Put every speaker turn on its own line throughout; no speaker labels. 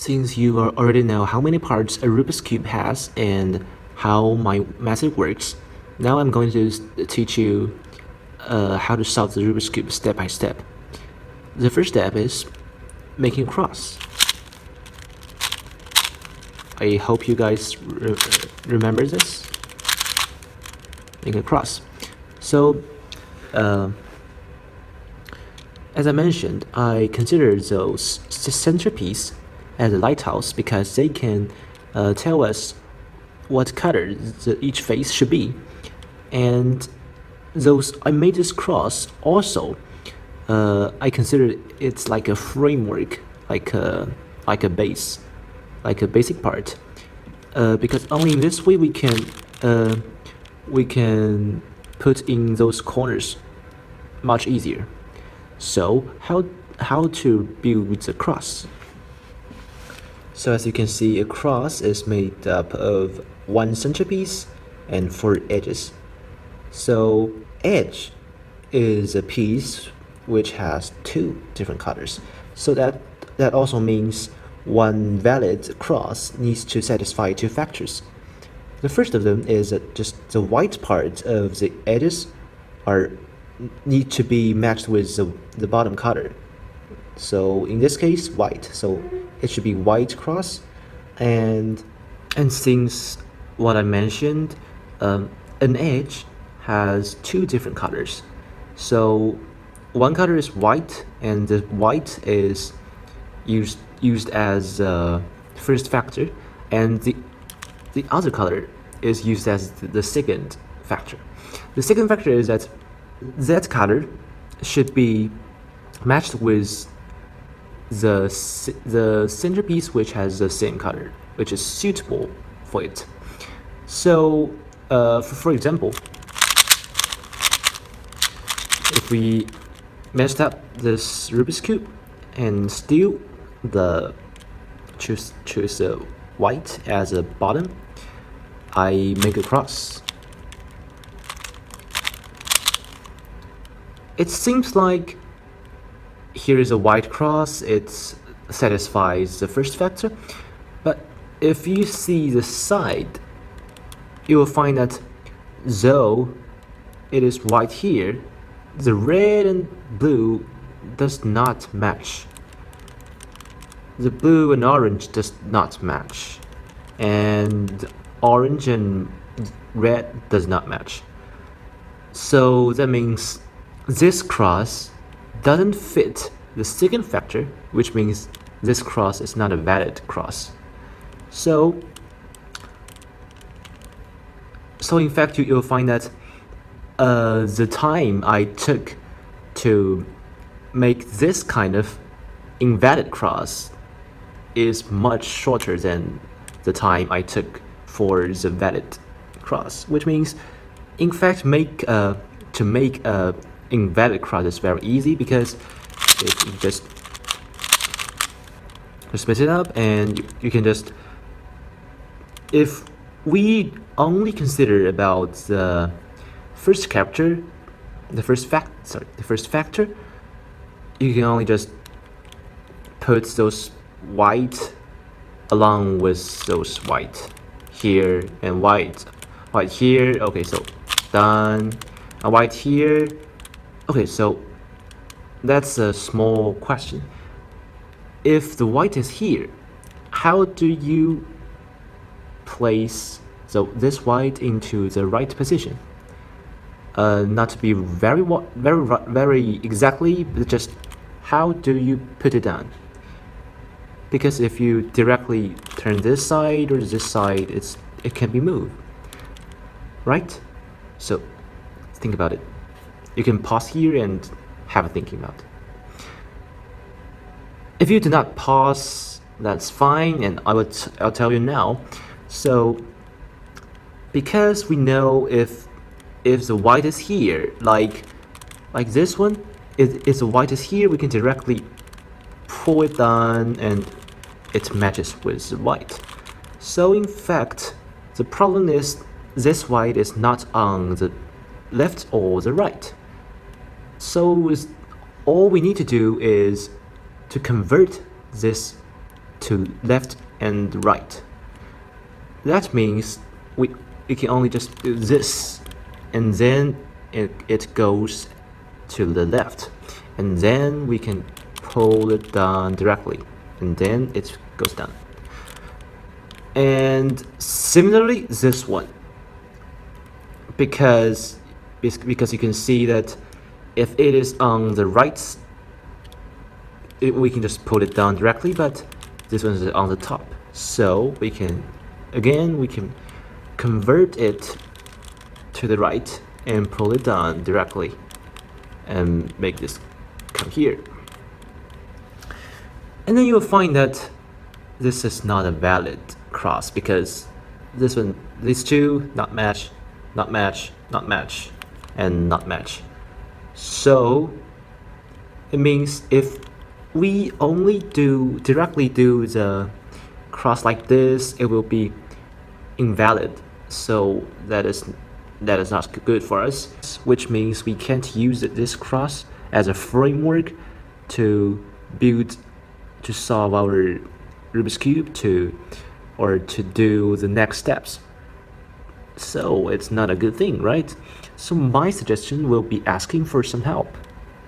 Since you already know how many parts a Rubik's Cube has and how my method works, now I'm going to teach you how to solve the Rubik's Cube step by step. The first step is making a cross. I hope you guys remember this. Make a cross. So, as I mentioned, I consider those centerpiece as a lighthouse because they can tell us what color each face should be. And I made this cross also. I consider it's like a framework, like a base, like a basic part, because only in this way we can put in those corners much easier. So how to build the cross? So as you can see, a cross is made up of one centerpiece and 4 edges. So edge is a piece which has 2 different colors. So that also means one valid cross needs to satisfy 2 factors. The first of them is that just the white part of the edges need to be matched with the bottom color. So in this case, white. So it should be white cross, and since what I mentioned, an edge has 2 different colors. So one color is white, and the white is used as first factor, and the other color is used as the second factor. The second factor is that color should be matched with the centerpiece which has the same color, which is suitable for it. So for example, if we messed up this Rubik's Cube and still choose the white as a bottom, I make a cross. It seems like here is a white cross, it satisfies the first factor, but if you see the side, you will find that though it is white here, the red and blue does not match. The blue and orange does not match, and orange and red does not match. So that means this cross doesn't fit the second factor, which means this cross is not a valid cross. So in fact, you'll find that the time I took to make this kind of invalid cross is much shorter than the time I took for the valid cross, which means in fact to make a invalid cross is very easy, because if you just split it up, and you can just, if we only consider about the first factor, the first factor, you can only just put those white along with those white here and white here. Okay, so done. A white here. Okay, so that's a small question. If the white is here, how do you place this white into the right position? Not to be very exactly, but just how do you put it down? Because if you directly turn this side or this side, it can be moved, right? So think about it. You can pause here and have a thinking about it. If you do not pause, that's fine, and I'll tell you now. So because we know if the white is here, like this one, if the white is here, we can directly pull it down and it matches with the white. So in fact, the problem is this white is not on the left or the right. So all we need to do is to convert this to left and right. That means we can only just do this, and then it goes to the left, and then we can pull it down directly, and then it goes down. And similarly, this one, because you can see that if it is on the right, we can just pull it down directly, but this one is on the top, so we can convert it to the right and pull it down directly and make this come here. And then you'll find that this is not a valid cross because these two not match, not match, not match, and not match. So it means if we only directly do the cross like this, it will be invalid. So that is not good for us, which means we can't use this cross as a framework to solve our Rubik's Cube or to do the next steps. So it's not a good thing, right? So my suggestion will be asking for some help.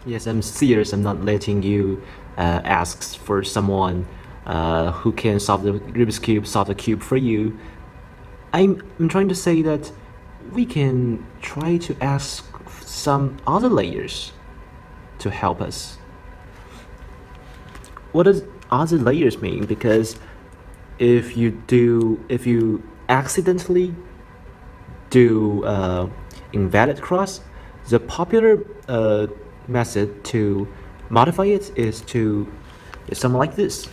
Yes, I'm serious. I'm not letting you ask for someone who can solve the Rubik's Cube, solve the cube for you. I'm trying to say that we can try to ask some other layers to help us. What does other layers mean? Because if you accidentally do invalid cross, the popular method to modify it is something like this.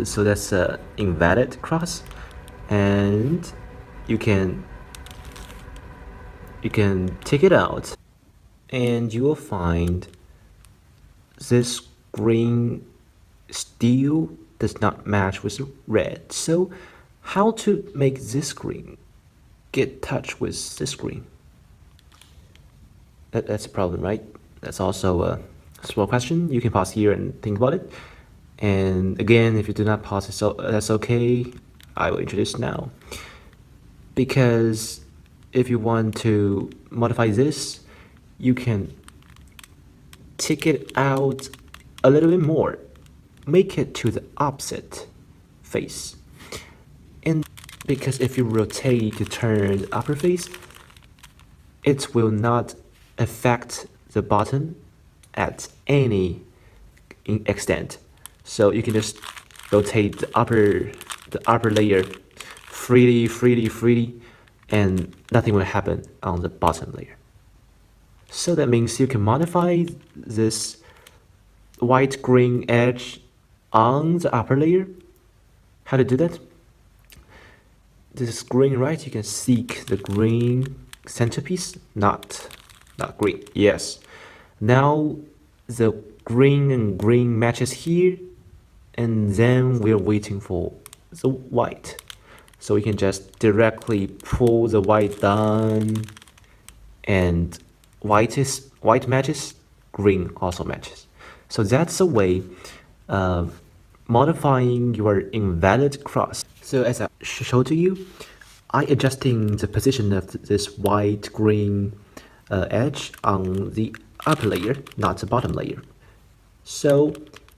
So that's invalid cross, and you can take it out, and you will find this green still does not match with red. So how to make this green get touch with this green? That's a problem, right? That's also a small question. You can pause here and think about it. And again, if you do not pause, that's okay. I will introduce now. Because if you want to modify this, you can take it out a little bit more. Make it to the opposite face. And because if you rotate to turn the upper face, it will not affect the bottom at any extent. So you can just rotate the upper layer freely, and nothing will happen on the bottom layer. So that means you can modify this white green edge on the upper layer. How to do that? This is green, right? You can seek the green centerpiece, not green. Yes. Now the green and green matches here, and then we're waiting for the white. So we can just directly pull the white down, and white matches, green also matches. So that's a way of modifying your invalid cross. So as I showed to you, I adjusting the position of this white green edge on the upper layer, not the bottom layer. So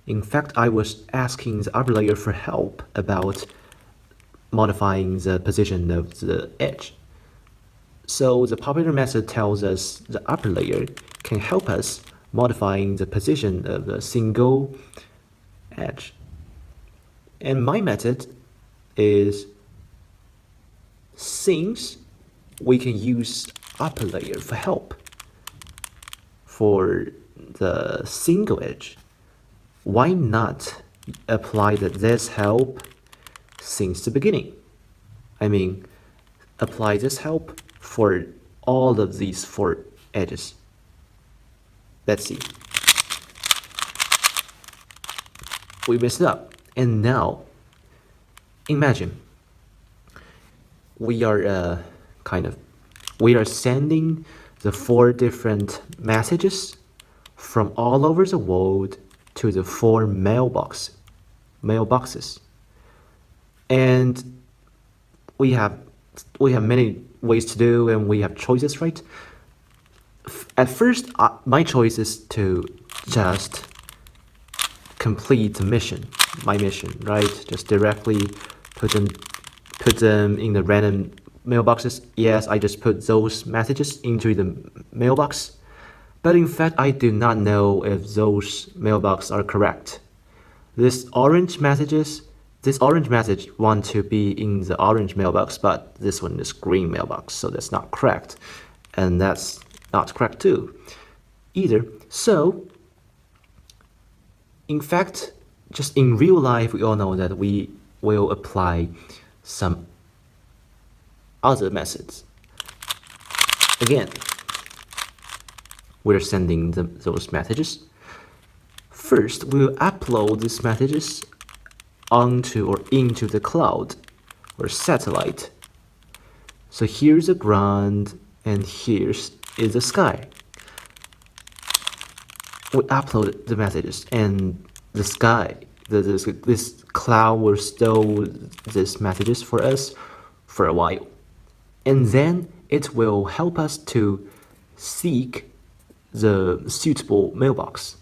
in fact, I was asking the upper layer for help about modifying the position of the edge. So the popular method tells us the upper layer can help us modifying the position of the single edge. And my method is, since we can use upper layer for help for the single edge, why not apply this help since the beginning? I mean, apply this help for all of these 4 edges. Let's see. We messed it up. And now, imagine we are sending the 4 different messages from all over the world to the 4 mailboxes. mailboxes. And we have many ways to do, and we have choices, right? At first, my choice is to just complete the mission, my mission, right? Just directly put them in the random mailboxes. Yes, I just put those messages into the mailbox, but in fact, I do not know if those mailboxes are correct. This orange message want to be in the orange mailbox, but this one is green mailbox, so that's not correct, and that's not correct too, either. So, in fact, just in real life, we all know that we will apply some other methods. Again, we're sending those messages. First, we'll upload these messages onto or into the cloud or satellite. So here's the ground and here's is the sky. We upload the messages, and the sky, this cloud will store these messages for us for a while, and then it will help us to seek the suitable mailbox.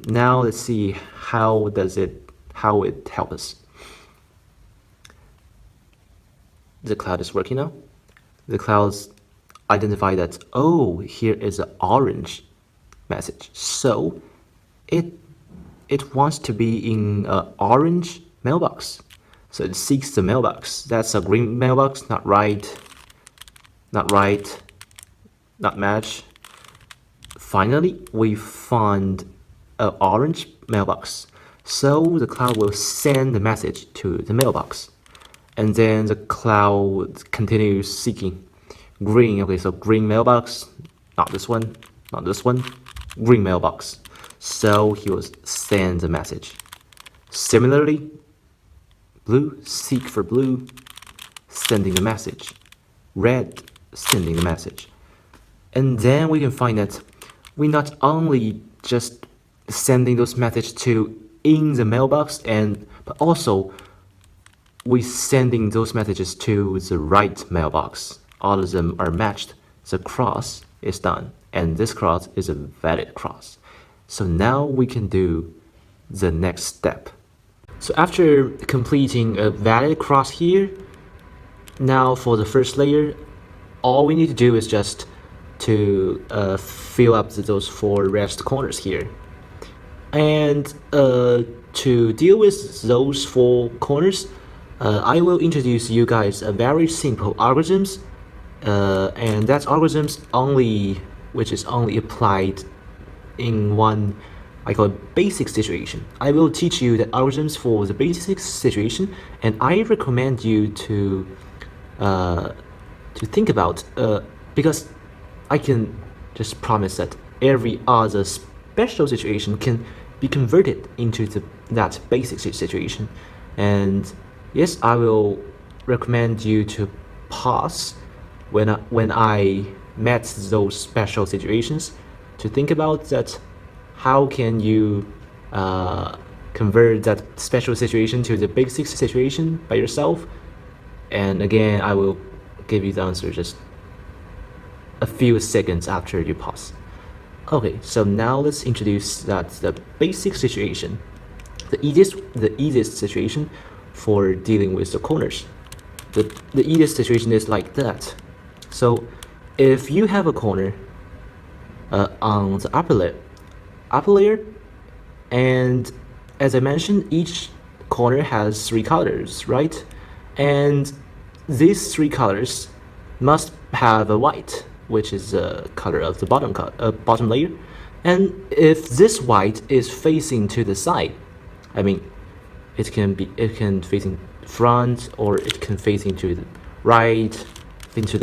Now let's see how it helps us. The cloud is working now. The clouds identify that, oh, here is an orange message, so it wants to be in an orange mailbox, so it seeks the mailbox. That's a green mailbox. Not right, not match. Finally, we found an orange mailbox, so the cloud will send the message to the mailbox, and then the cloud continues seeking green. Okay, so green mailbox, not this one, green mailbox, so he will send the message. Similarly, blue, seek for blue, sending the message. Red, sending the message. And then we can find that we not only just sending those messages to in the mailbox, but also we sending those messages to the right mailbox. All of them are matched. The cross is done, and this cross is a valid cross. So now we can do the next step. So after completing a valid cross here, now for the first layer, all we need to do is just to fill up those 4 rest corners here. And to deal with those 4 corners, I will introduce you guys a very simple algorithms, and that algorithms which is only applied in one, I call it basic situation. I will teach you the algorithms for the basic situation, and I recommend you to think about, because I can just promise that every other special situation can be converted into that basic situation. And yes, I will recommend you to pause when I met those special situations, to think about that. How can you convert that special situation to the basic situation by yourself? And again, I will give you the answer just a few seconds after you pause. Okay, so now let's introduce the basic situation, the easiest situation for dealing with the corners. The easiest situation is like that. So if you have a corner on the upper layer, and as I mentioned, each corner has 3 colors, right? And these 3 colors must have a white, which is the color of the bottom layer. And if this white is facing to the side, I mean, it can facing front, or it can facing to the right, into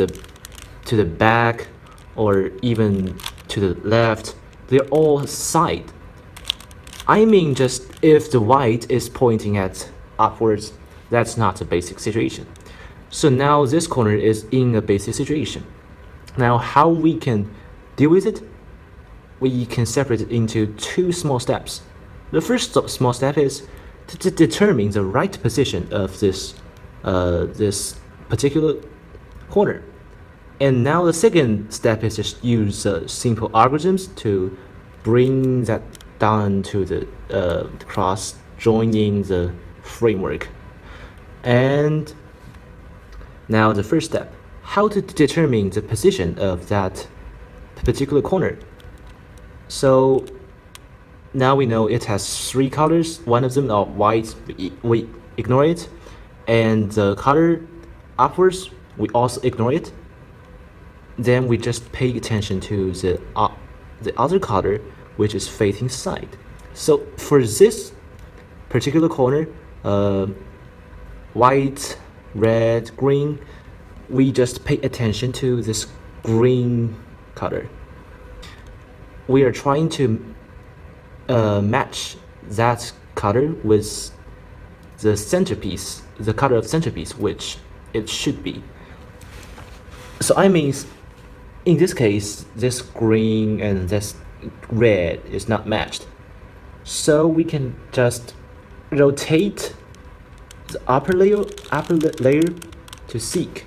to the back, or even to the left. They're all side. I mean, just if the white is pointing at upwards, that's not a basic situation. So now this corner is in a basic situation. Now how we can deal with it? We can separate it into 2 small steps. The first small step is to determine the right position of this particular corner. And now the second step is just use simple algorithms to bring that down to the cross, joining the framework. And now the first step, how to determine the position of that particular corner. So now we know it has three colors. One of them are white, we ignore it. And the color upwards, we also ignore it. Then we just pay attention to the other color, which is facing side. So for this particular corner, white, red, green, we just pay attention to this green color. We are trying to match that color with the centerpiece, the color of centerpiece, which it should be. So I mean, in this case, this green and this red is not matched. So we can just rotate the upper layer to seek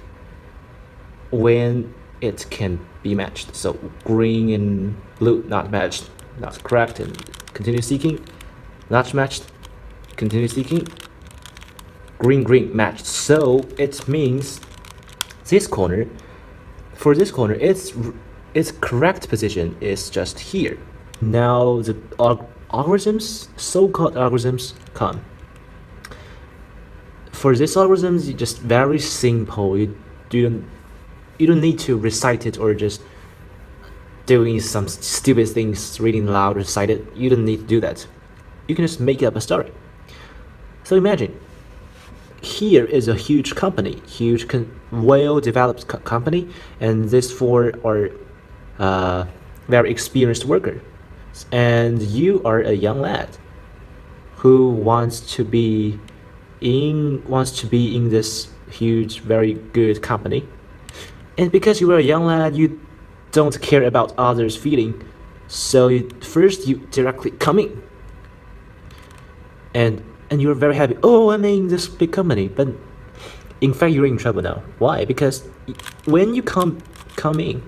when it can be matched. So green and blue not matched, not correct, and continue seeking. Not matched, continue seeking. Green matched. So it means this corner, for this corner, its correct position is just here. Now the algorithms, so-called algorithms, come. For these algorithms, you just very simple. You don't need to recite it or just doing some stupid things, reading loud, recite it. You don't need to do that. You can just make up a story. So imagine, here is a huge company, well-developed company, and these four are very experienced workers, and you are a young lad who wants to be in this huge, very good company. And because you are a young lad, you don't care about others' feeling, so first you directly come in, and you're very happy. Oh, I'm in this big company, but in fact you're in trouble now. Why? Because when you come in,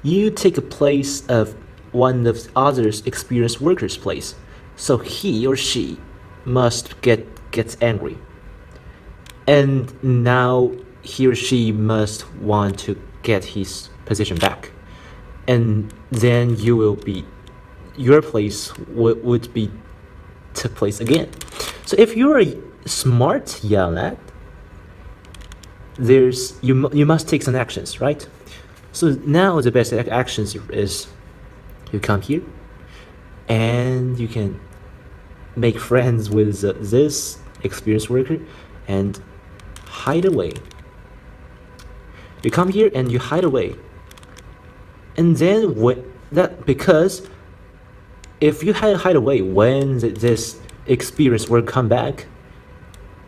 you take a place of one of the others' experienced workers' place. So he or she must get angry, and now he or she must want to get his position back, and then your place would be took place again. So if you're a smart young lad, you must take some actions, right? So now the best actions is you come here and you can make friends with this experienced worker and hide away. You come here and you hide away, and then because if you hide away, when this experienced worker come back,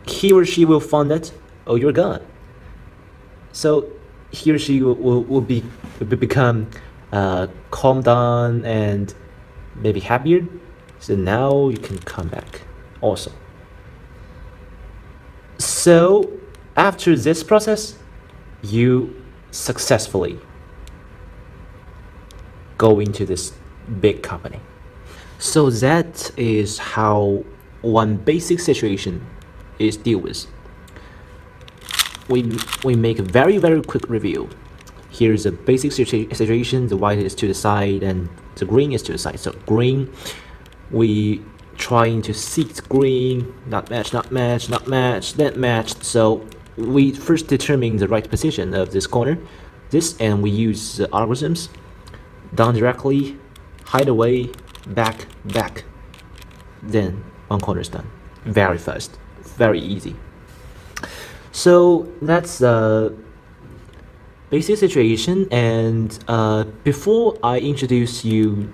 he or she will find that, oh, you're gone. So he or she will become calm down and maybe happier. So now you can come back also. So after this process, you successfully go into this big company. So that is how one basic situation is dealt with. We make a very quick review. Here's a basic situation. The white is to the side and the green is to the side. So green, we trying to seek green, not match, then matched. So we first determine the right position of this corner, and we use the algorithms, down directly, hide away, back, then one corner is done. Very fast, very easy. So that's the basic situation. And before I introduce you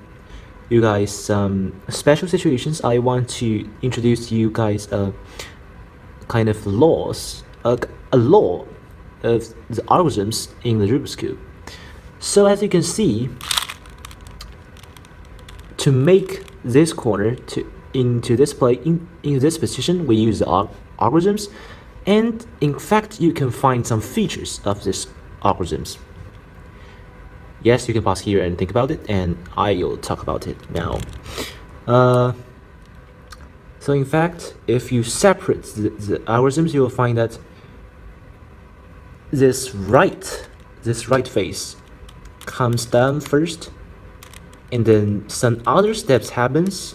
guys some special situations, I want to introduce you guys a kind of laws, a law of the algorithms in the Rubik's Cube. So as you can see, to make this corner into this in this position, we use the algorithms, and in fact, you can find some features of these algorithms. Yes, you can pause here and think about it, and I'll talk about it now. So in fact, if you separate the algorithms, you will find that this right face comes down first, and then some other steps happens,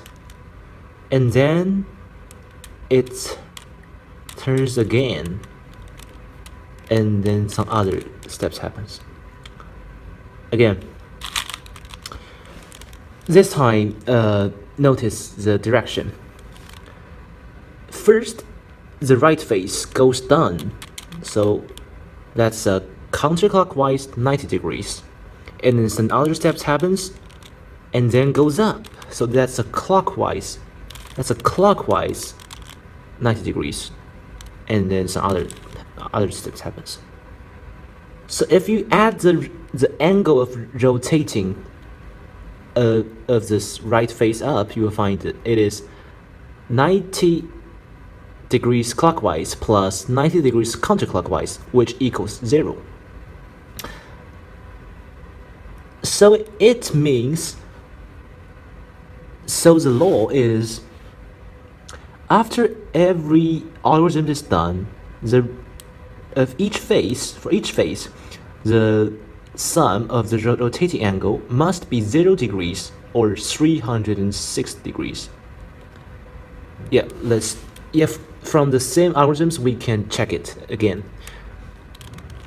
and then it turns again, and then some other steps happens again. This time, notice the direction. First, the right face goes down, so that's a counterclockwise 90 degrees, and then some other steps happens, and then goes up, so that's a clockwise 90 degrees, and then some other steps happens. So if you add the angle of rotating of this right face up, you will find that it is 90 degrees clockwise plus 90 degrees counterclockwise, which equals 0. So it means, so the law is, after every algorithm is done, for each phase, the sum of the rotating angle must be 0 degrees or 360 degrees. From the same algorithms, we can check it again.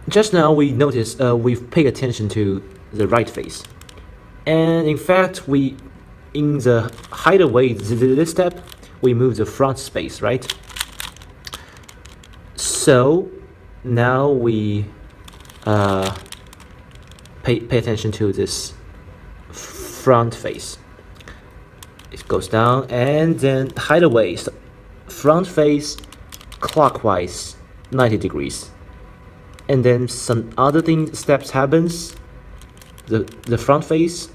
Just now we noticed we've paid attention to the right face, and in fact in the hideaway this step we move the front space, right? So now we pay attention to this front face. It goes down, and then hideaway, so front face clockwise 90 degrees, and then some other steps happens. The front face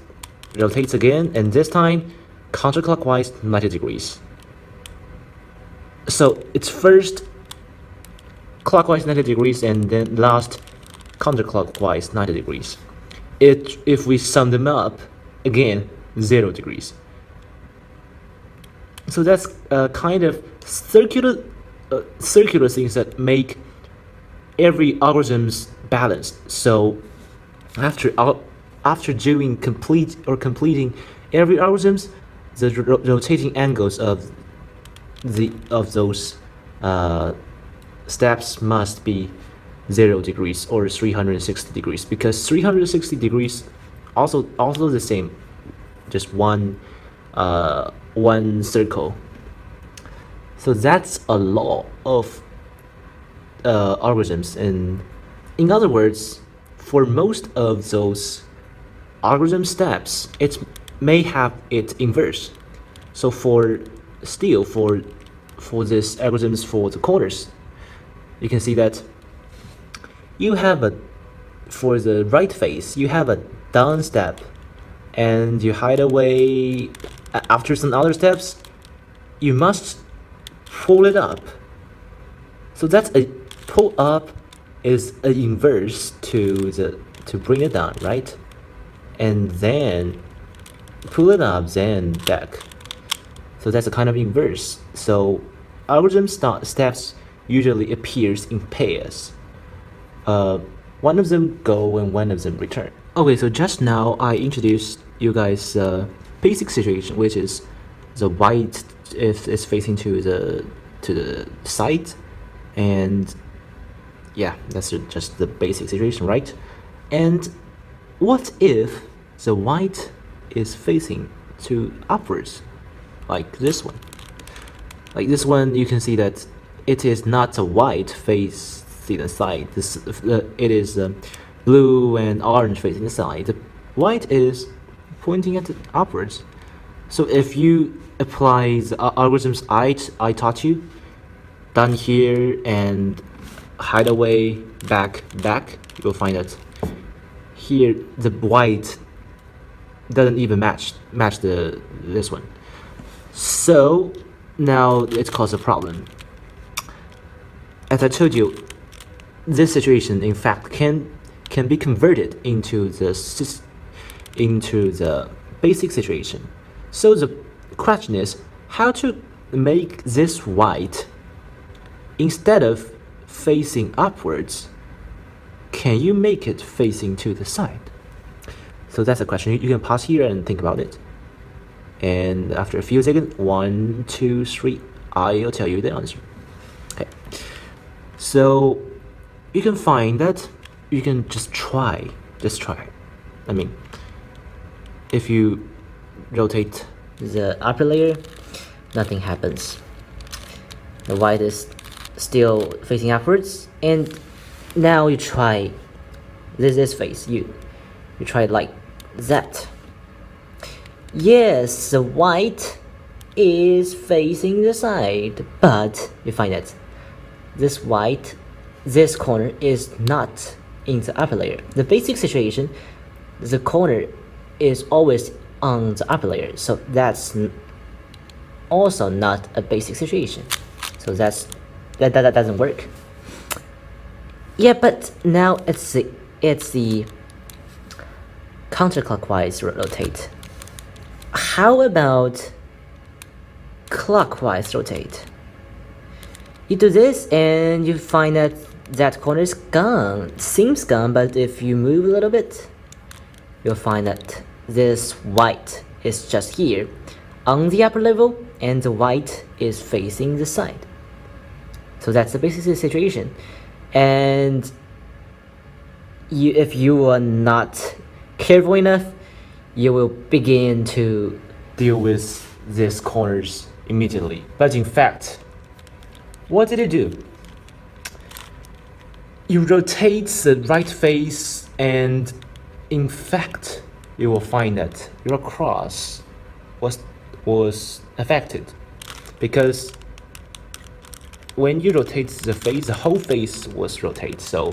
rotates again, and this time counterclockwise 90 degrees. So it's first clockwise 90 degrees, and then last counterclockwise 90 degrees. If we sum them up, again 0 degrees. So that's kind of circular things that make every algorithms balanced. So after completing every algorithms, the rotating angles of those steps must be 0 degrees or 360 degrees, because 360 degrees also the same, just one circle. So that's a law of algorithms, and in other words, for most of those algorithm steps, it may have its inverse. So for this algorithms for the corners, you can see that you have for the right face, you have a down step, and you hideaway. After some other steps, you must pull it up. So that's a pull up is an inverse to bring it down, right? And then pull it up, then back. So that's a kind of inverse. So algorithm steps usually appears in pairs. One of them go and one of them return. Okay, so just now I introduced you guys basic situation, which is the white if it's facing to the side, and yeah, that's just the basic situation, right? And what if the white is facing to upwards, like this one? Like this one, you can see that it is not a white facing the side. It is blue and orange facing the side. The white is pointing at the upwards. So if you apply the algorithms I taught you, down here and hideaway back, you'll find that here the white doesn't even match this one. So now it caused a problem. As I told you, this situation in fact can be converted into the basic situation. So the question is how to make this white, instead of facing upwards, can you make it facing to the side? So that's the question. You can pause here and think about it. And after a few seconds, 1, 2, 3, I'll tell you the answer. Okay. So you can find that you can just try. I mean, if you rotate the upper layer, nothing happens. The white is still facing upwards, and now you try this face. You try it like that. Yes, the white is facing the side, but you find that this corner is not in the upper layer. The basic situation, the corner is always on the upper layer, so that's also not a basic situation. So that doesn't work. Yeah, but now it's the counterclockwise rotate. How about clockwise rotate? You do this and you find that corner is gone. Seems gone, but if you move a little bit, you'll find that this white is just here on the upper level, and the white is facing the side. So that's the basic situation. And if you are not careful enough, you will begin to deal with these corners immediately. But in fact, what did you do? You rotate the right face, and in fact, you will find that your cross was affected, because when you rotate the face, the whole face was rotated, so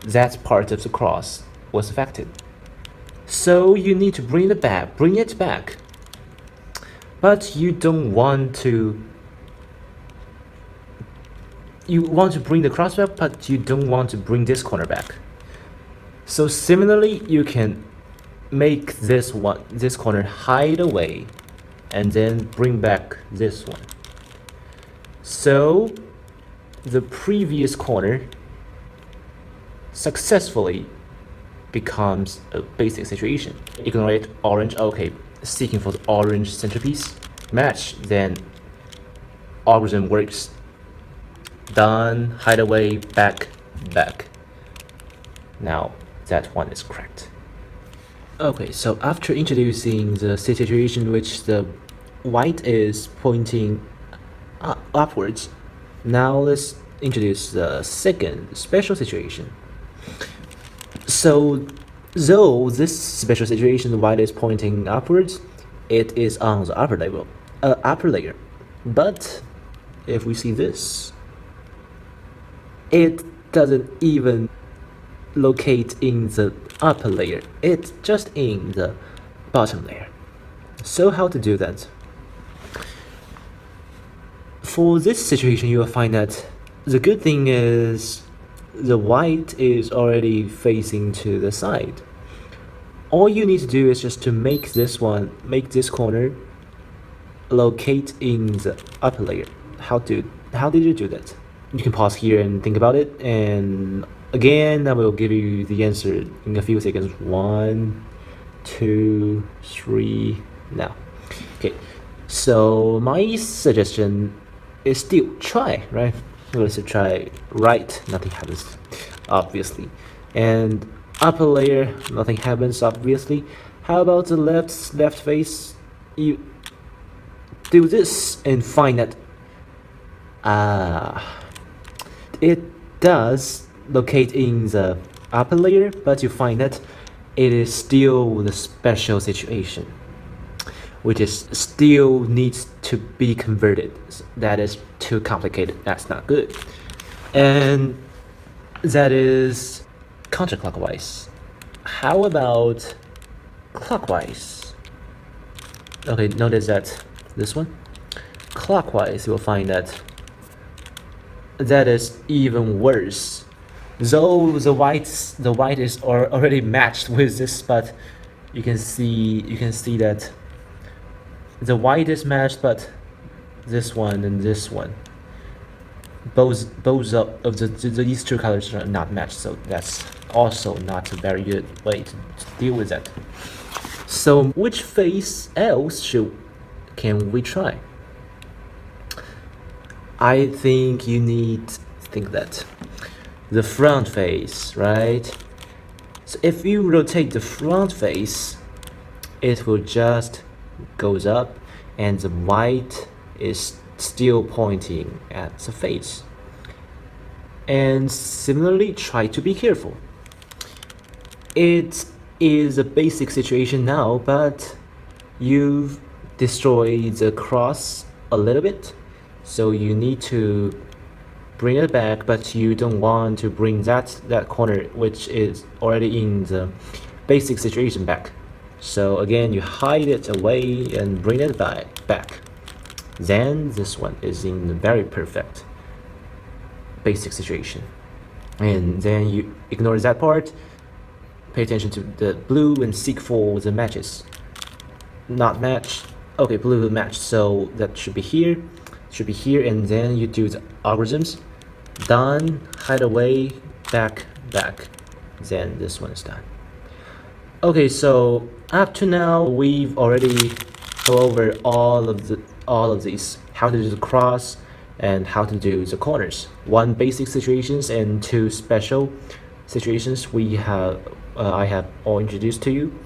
that part of the cross was affected. So you need to bring it back. But you don't want to. You want to bring the cross back, but you don't want to bring this corner back. So similarly, you can make this corner hide away, and then bring back this one. So the previous corner successfully becomes a basic situation. Ignore orange. Okay, seeking for the orange centerpiece. Match, then algorithm works. Done. Hide away. Back. Now that one is correct. Okay, so after introducing the situation which the white is pointing upwards, now let's introduce the second special situation. So though this special situation, the white is pointing upwards, it is on the upper layer. But if we see this, it doesn't even locate in the upper layer, it's just in the bottom layer. So how to do that? For this situation, you will find that the good thing is the white is already facing to the side. All you need to do is just to make this corner locate in the upper layer. How did you do that? You can pause here and think about it, and again I will give you the answer in a few seconds. 1, 2, 3, now. Okay, so my suggestion is still try, right? Let's try right, nothing happens, obviously. And upper layer, nothing happens, obviously. How about the left face? You do this and find that it does locate in the upper layer, but you find that it is still the special situation, which is still needs to be converted. That is too complicated. That's not good. And that is counterclockwise. How about clockwise? Okay, notice that this one. Clockwise, you'll find that is even worse. Though the white is already matched with this, but you can see that the white is matched, but this one and this one, both of these two colors are not matched. So that's also not a very good way to deal with that. So which face else can we try? I think you need to think that the front face, right? So if you rotate the front face, it will just goes up and the white is still pointing at the face. And similarly, try to be careful. It is a basic situation now, but you've destroyed the cross a little bit, so you need to bring it back, but you don't want to bring that corner which is already in the basic situation back. So again, you hide it away and bring it back. Then this one is in the very perfect basic situation. And then you ignore that part, pay attention to the blue and seek for the matches. Not match. Okay, blue match, so that should be here, and then you do the algorithms. Done, hide away, back, then this one is done. Okay, so up to now we've already go over all of these, how to do the cross and how to do the corners. One basic situations and two special situations I have all introduced to you.